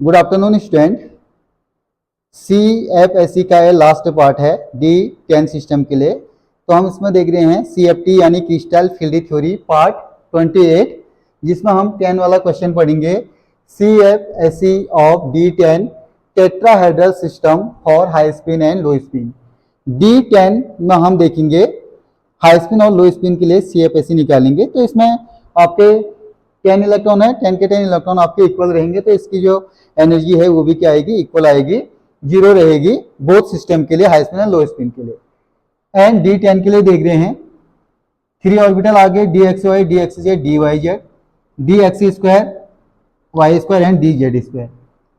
Good afternoon student. CFSE का ये last part है D10 सिस्टम के लिए। तो हम इसमें देख रहे हैं CFT यानी क्रिस्टल फील्ड थ्योरी पार्ट 28, जिसमें हम 10 वाला क्वेश्चन पढ़ेंगे। CFSE of D10 tetrahedral system for high spin and low spin. D10 में हम देखेंगे हाई स्पिन और लो स्पिन के लिए CFSE निकालेंगे। तो इसमें आपके 10 इलेक्ट्रॉन है, 10 के 10 इलेक्ट्रॉन आपके इक्वल रहेंगे, तो इसकी जो एनर्जी है वो भी क्या आएगी, इक्वल आएगी, जीरो रहेगी बोथ सिस्टम के लिए, हाई स्पिन और लो स्पिन के लिए। एंड D10 के लिए देख रहे हैं 3 ऑर्बिटल आगे DXY, DXZ, DYZ, DX square, Y square and DZ square.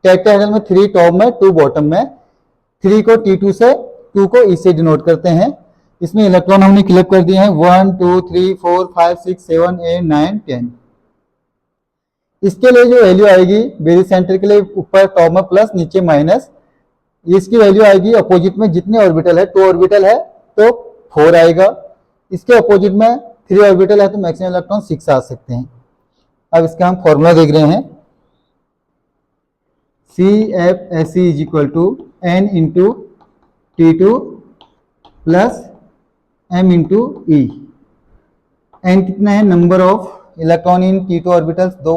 Tetrahedral में 3 टॉप में 2 बॉटम में, 3 को T2 से 2 को E से डिनोट करते हैं। इसमें इलेक्ट्रॉन हमने क्लिप कर दिए हैं 1 2 3 4 5 6 7 8 9 10। इसके लिए जो वैल्यू आएगी बेरी सेंटर के लिए ऊपर टॉप में प्लस नीचे माइनस, इसकी वैल्यू आएगी अपोजिट में जितने ऑर्बिटल है, 2 ऑर्बिटल है तो 4 आएगा, इसके अपोजिट में 3 ऑर्बिटल है तो मैक्सिमम इलेक्ट्रॉन 6 आ सकते हैं। अब इसका हम फॉर्मूला देख रहे हैं CFSE is equal to N into T2 plus M into E। N कितना है, number of electron in T2 orbitals 2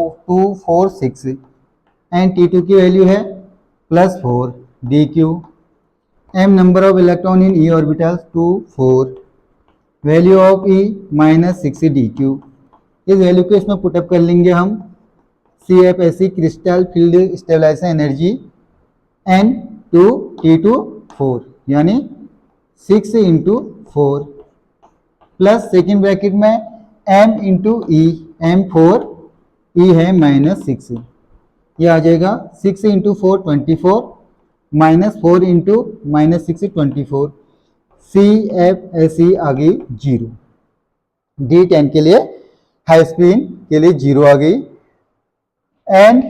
4 6 and T2 की वैल्यू है +4 dq। M number of electron in E orbitals 2 4, value of E -6 dq। इस value को इसमें put up कर लेंगे हम। CFSE crystal field stabilization energy N to T2 4 यानी 6 into 4 plus second bracket में M into E, M4, E है -6, ये आ जाएगा 6 इंटू 4 24 -4 इंटू -6 24। CFSE आ गई 0। D10 के लिए हाई स्पिन के लिए 0 आ गई। एंड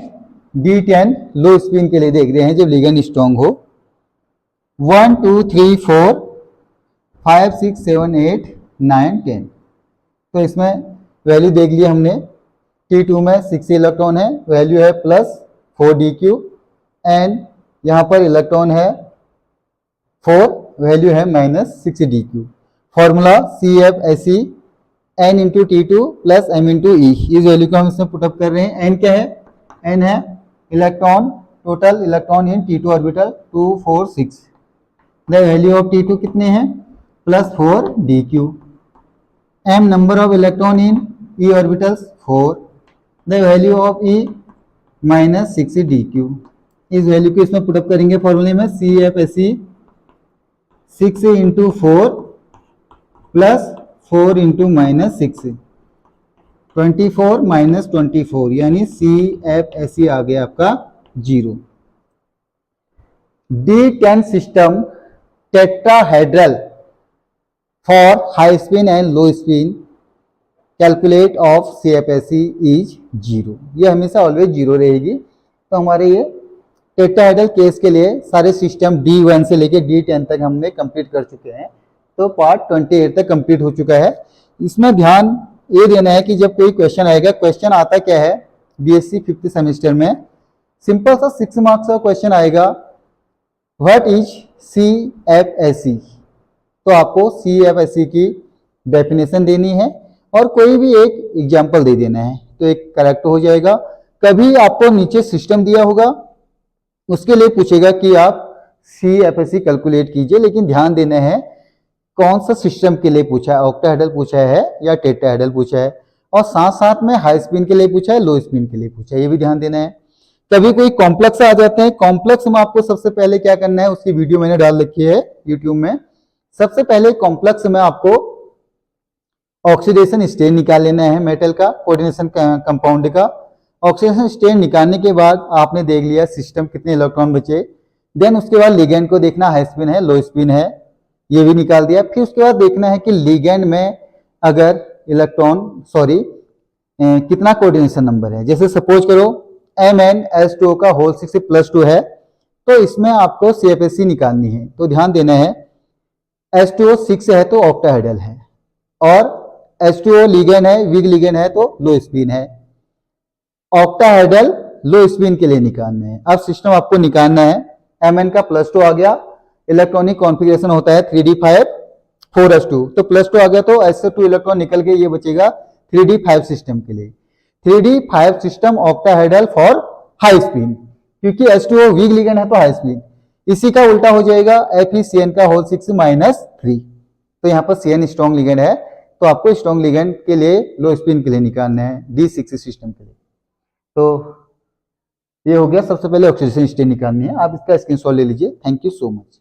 D10 लो स्पिन के लिए देख रहे हैं जब लिगेंड स्ट्रॉन्ग हो 1 2 3 4 5 6 7 8 9 10। तो इसमें वैल्यू देख लिया हमने, T2 में 6 इलेक्ट्रॉन है, वैल्यू है +4 dq एंड यहाँ पर इलेक्ट्रॉन है 4, वैल्यू है -6 dq। Formula CFSE N into T2 plus M into E। इस वैल्यू को हम इसमें पुटअप कर रहे हैं। N क्या है, N है electron, total electron in T2 orbital 2 4 6। The value of T2 कितने हैं, +4 dq। M number of electron in E orbitals 4, the value of E -6 dq। इस वैल्यू को इसमें पुटअप करेंगे फॉर्मूले में CFSE 6 इंटू 4 प्लस 4 इंटू -6 24 -24 यानी CFSE आ गया आपका 0। D10 system tetrahedral for high spin and low spin calculate of CFSE is 0। ये हमेशा ऑलवेज 0 रहेगी। तो हमारे ये टेट्राहेड्रल केस के लिए सारे सिस्टम D1 से लेके D10 तक हमने कंप्लीट कर चुके हैं। तो पार्ट 28 तक कंप्लीट हो चुका है। इसमें ध्यान ये देना है कि जब कोई क्वेश्चन आएगा, क्वेश्चन आता क्या है BSc 5th सेमेस्टर में, सिंपल सा 6 मार्क्स का क्वेश्चन आएगा, व्हाट इज CFSE। तो आपको CFSE की डेफिनेशन देनी है और कोई भी एक एग्जाम्पल दे देना है, तो एक करेक्ट हो जाएगा। कभी आपको नीचे सिस्टम दिया होगा, उसके लिए पूछेगा कि आप CFSE कैलकुलेट कीजिए, लेकिन ध्यान देना है कौन सा सिस्टम के लिए पूछा है, ऑक्टाहेड्रल पूछा है या टेट्राहेड्रल पूछा है, और साथ साथ में हाई स्पिन के लिए पूछा है, लो स्पिन के लिए पूछा है, ये भी ध्यान देना है। कभी कोई कॉम्प्लेक्स आ जाते हैं, कॉम्प्लेक्स में आपको सबसे पहले क्या करना है, उसकी वीडियो मैंने डाल रखी है यूट्यूब में। सबसे पहले कॉम्प्लेक्स में आपको ऑक्सीडेशन स्टेट निकाल लेना है मेटल का, कोऑर्डिनेशन कंपाउंड का। ऑक्सीडेशन स्टेट निकालने के बाद आपने देख लिया सिस्टम कितने इलेक्ट्रॉन बचे, देन उसके बाद लिगेंड को देखना, हाई स्पिन है लो स्पिन है, ये भी निकाल दिया। फिर उसके बाद देखना है कि लिगेंड में अगर इलेक्ट्रॉन कितना कोऑर्डिनेशन नंबर है। जैसे सपोज करो MnS2O का होल 6 +2 है, तो इसमें आपको CFSE निकालनी है। तो ध्यान देना है H2O 6 है तो ऑक्टाहेड्रल है, और H2O लिगेंड है, वीक लिगेंड है तो लो स्पिन है। ऑक्टाहेड्रल लो स्पिन के लिए निकालने हैं। अब सिस्टम आपको निकालना है, Mn का +2 आ गया, इलेक्ट्रॉनिक कॉन्फ़िगरेशन होता है 3d5 4s2, तो +2 आ गया तो s2 इलेक्ट्रॉन निकल के ये बचेगा 3d5 सिस्टम के लिए। 3d5 system octahedral for high spin, क्योंकि H2O वीक लिगेंड है तो हाई स्पिन। इसी का उल्टा हो जाएगा FeCN का होल 6 -3, तो यहाँ पर CN स्ट्रॉन्ग लिगेंड है, तो आपको स्ट्रॉन्ग लिगेंड के लिए लो स्पिन के लिए निकालना है D6 सिस्टम के लिए। तो ये हो गया, सबसे पहले ऑक्सीडेशन स्टेट निकालनी है, आप इसका स्क्रीनशॉट ले लीजिए। Thank you so much.